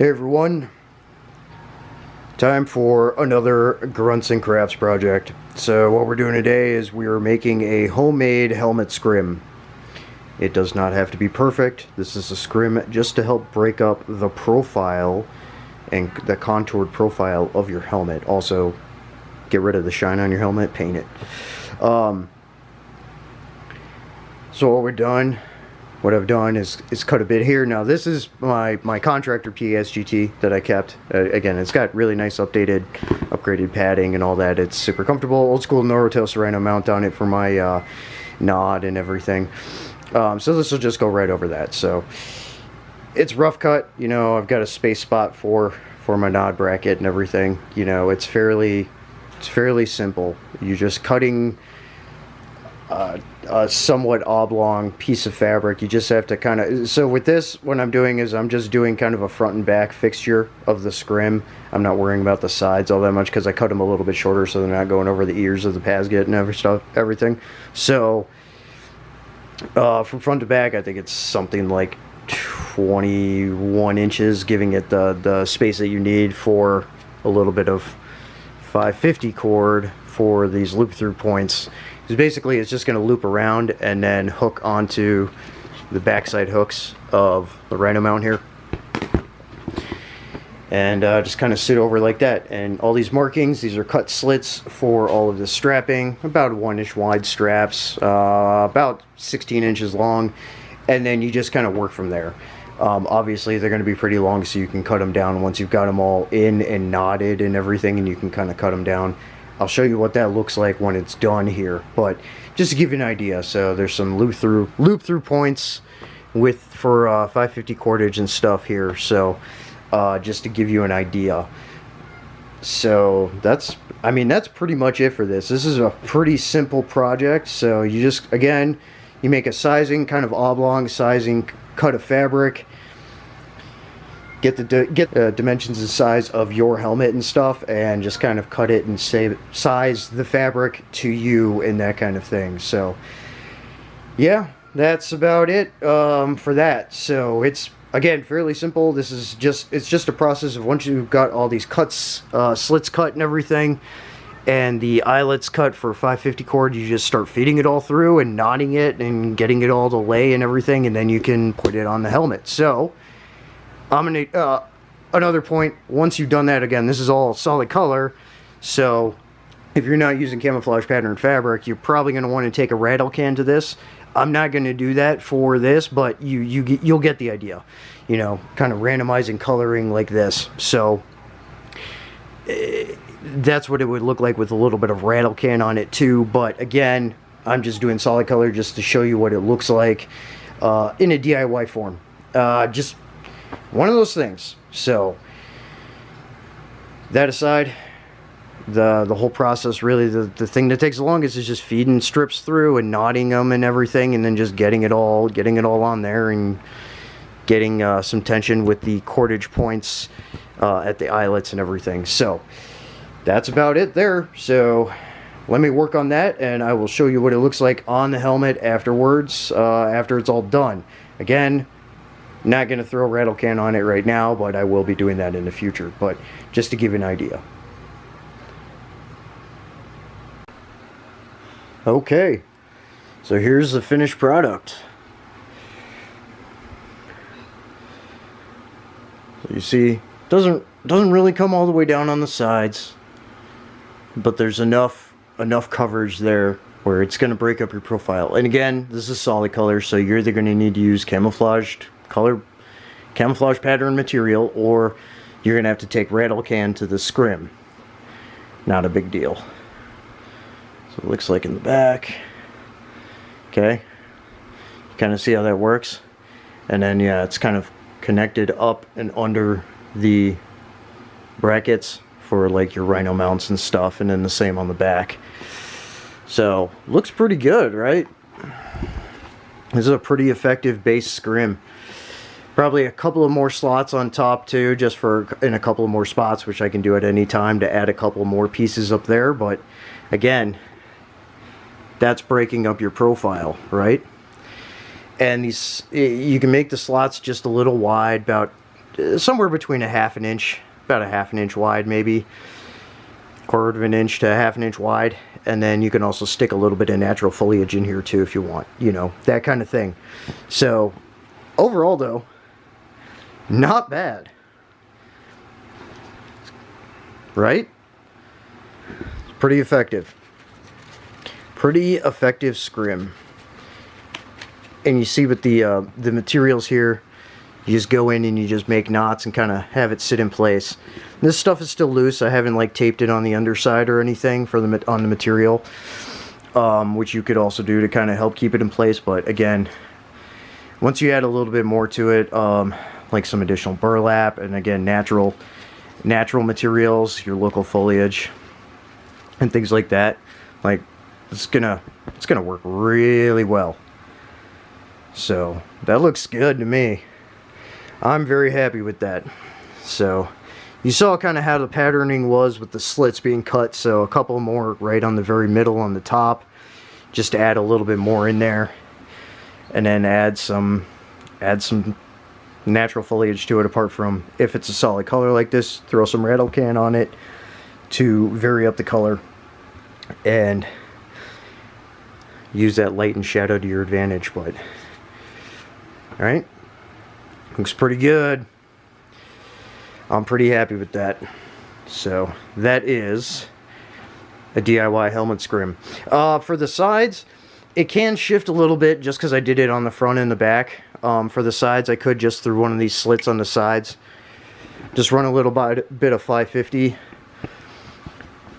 Hey everyone, time for another Grunts and Crafts project. So what we're doing today is we are making a homemade helmet scrim. It does not have to be perfect. This is a scrim just to help break up the profile and the contoured profile of your helmet. Also, get rid of the shine on your helmet, paint it. So what I've done is cut a bit here. Now this is my contractor PSGT that I kept. Again, it's got really nice upgraded padding and all that. It's super comfortable. Old school Norotail Serrano mount on it for my nod and everything. So this will just go right over that. So it's rough cut. You know, I've got a space spot for my nod bracket and everything. You know, it's fairly simple. You're just cutting a somewhat oblong piece of fabric. You just have to kind of, so with this, what I'm doing is I'm just doing kind of a front and back fixture of the scrim. I'm not worrying about the sides all that much because I cut them a little bit shorter so they're not going over the ears of the pasget and everything. So from front to back, I think it's something like 21 inches, giving it the space that you need for a little bit of 550 cord for these loop through points. Because basically it's just going to loop around and then hook onto the backside hooks of the rhino mount here, and just kind of sit over like that. And all these markings, these are cut slits for all of the strapping, about 1-inch wide straps, about 16 inches long, and then you just kind of work from there. Obviously they're going to be pretty long, so you can cut them down once you've got them all in and knotted and everything, and you can kind of cut them down. I'll show you what that looks like when it's done here, but just to give you an idea. So there's some loop through points for 550 cordage and stuff here. So just to give you an idea. So that's pretty much it for this. This is a pretty simple project. So you just, again, you make a sizing, kind of oblong sizing cut of fabric. Get the dimensions and size of your helmet and stuff, and just kind of cut it and size the fabric to you and that kind of thing. So yeah, that's about it for that. So it's, again, fairly simple. This is just a process of, once you've got all these cuts, slits cut and everything, and the eyelets cut for 550 cord, you just start feeding it all through and knotting it and getting it all to lay and everything, and then you can put it on the helmet. So I'm gonna, another point, once you've done that, again, this is all solid color, so if you're not using camouflage pattern fabric, you're probably going to want to take a rattle can to this. I'm not going to do that for this, but you'll get the idea. You know, kind of randomizing coloring like this. So that's what it would look like with a little bit of rattle can on it too. But again, I'm just doing solid color just to show you what it looks like in a DIY form. Just one of those things. So that aside, the whole process, really the thing that takes the longest is just feeding strips through and knotting them and everything, and then just getting it all on there and getting some tension with the cordage points at the eyelets and everything. So that's about it there. So let me work on that, and I will show you what it looks like on the helmet afterwards, after it's all done. Again, not going to throw a rattle can on it right now, but I will be doing that in the future, but just to give you an idea. Okay, so here's the finished product. So you see, doesn't really come all the way down on the sides, but there's enough coverage there where it's going to break up your profile. And again, this is solid color, so you're either going to need to use camouflage pattern material, or you're going to have to take rattle can to the scrim. Not a big deal. So it looks like in the back. Okay, you kind of see how that works. And then yeah, it's kind of connected up and under the brackets for like your rhino mounts and stuff, and then the same on the back. So looks pretty good, right? This is a pretty effective base scrim. Probably a couple of more slots on top too, just in a couple of more spots, which I can do at any time to add a couple more pieces up there. But again, that's breaking up your profile, right? And these, you can make the slots just a little wide, about somewhere between a half an inch, about a half an inch wide, maybe quarter of an inch to a half an inch wide. And then you can also stick a little bit of natural foliage in here too if you want, you know, that kind of thing. So overall though, not bad, right? Pretty effective. Pretty effective scrim. And you see with the materials here, you just go in and you just make knots and kind of have it sit in place. This stuff is still loose. I haven't like taped it on the underside or anything for on the material, which you could also do to kind of help keep it in place. But again, once you add a little bit more to it, like some additional burlap and again natural materials, your local foliage and things like that, like it's gonna work really well. So that looks good to me. I'm very happy with that. So you saw kind of how the patterning was with the slits being cut, so a couple more right on the very middle on the top, just to add a little bit more in there, and then add some natural foliage to it. Apart from, if it's a solid color like this, throw some rattle can on it to vary up the color and use that light and shadow to your advantage. But all right, looks pretty good. I'm pretty happy with that. So that is a DIY helmet scrim. For the sides, it can shift a little bit just because I did it on the front and the back. For the sides, I could just through one of these slits on the sides, just run a little bit of 550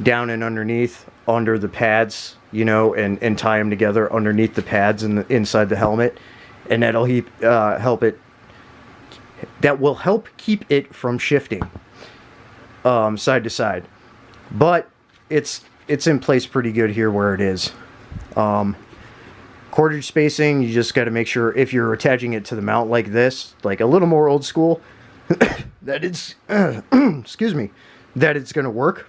down and underneath under the pads, you know, and tie them together underneath the pads and inside the helmet, and that'll help it. That will help keep it from shifting side to side. But it's in place pretty good here where it is. Cordage spacing, you just got to make sure if you're attaching it to the mount like this, like a little more old school, that it's excuse me, that it's going to work.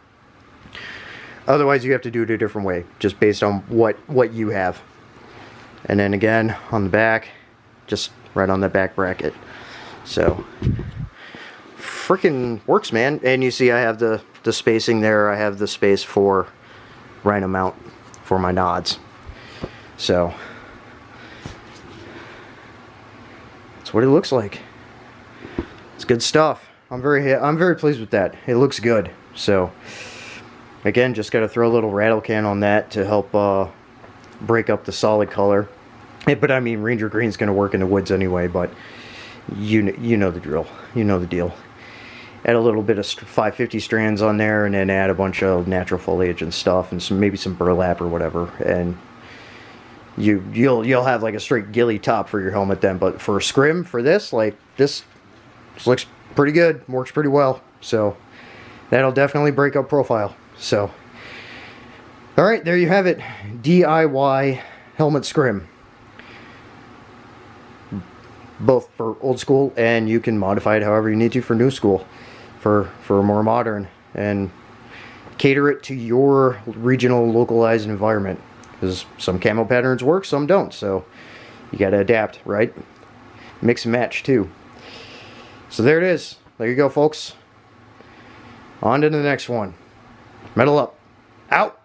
Otherwise you have to do it a different way, just based on what you have. And then again on the back, just right on the back bracket. So freaking works, man. And you see I have the spacing there. I have the space for rhino mount for my nods. So that's what it looks like. It's good stuff. I'm very pleased with that. It looks good. So again, just got to throw a little rattle can on that to help break up the solid color. But I mean, Ranger Green's going to work in the woods anyway, but you know the drill. You know the deal. Add a little bit of 550 strands on there, and then add a bunch of natural foliage and stuff, and maybe some burlap or whatever, and you'll have like a straight ghillie top for your helmet then. But for a scrim, for this, like this looks pretty good, works pretty well. So that'll definitely break up profile. So all right, there you have it, DIY helmet scrim. Both for old school, and you can modify it however you need to for new school, for more modern, and cater it to your regional localized environment, because some camo patterns work, some don't, so you got to adapt, right? Mix and match too. So there it is. There you go, folks. On to the next one. Metal up. Out.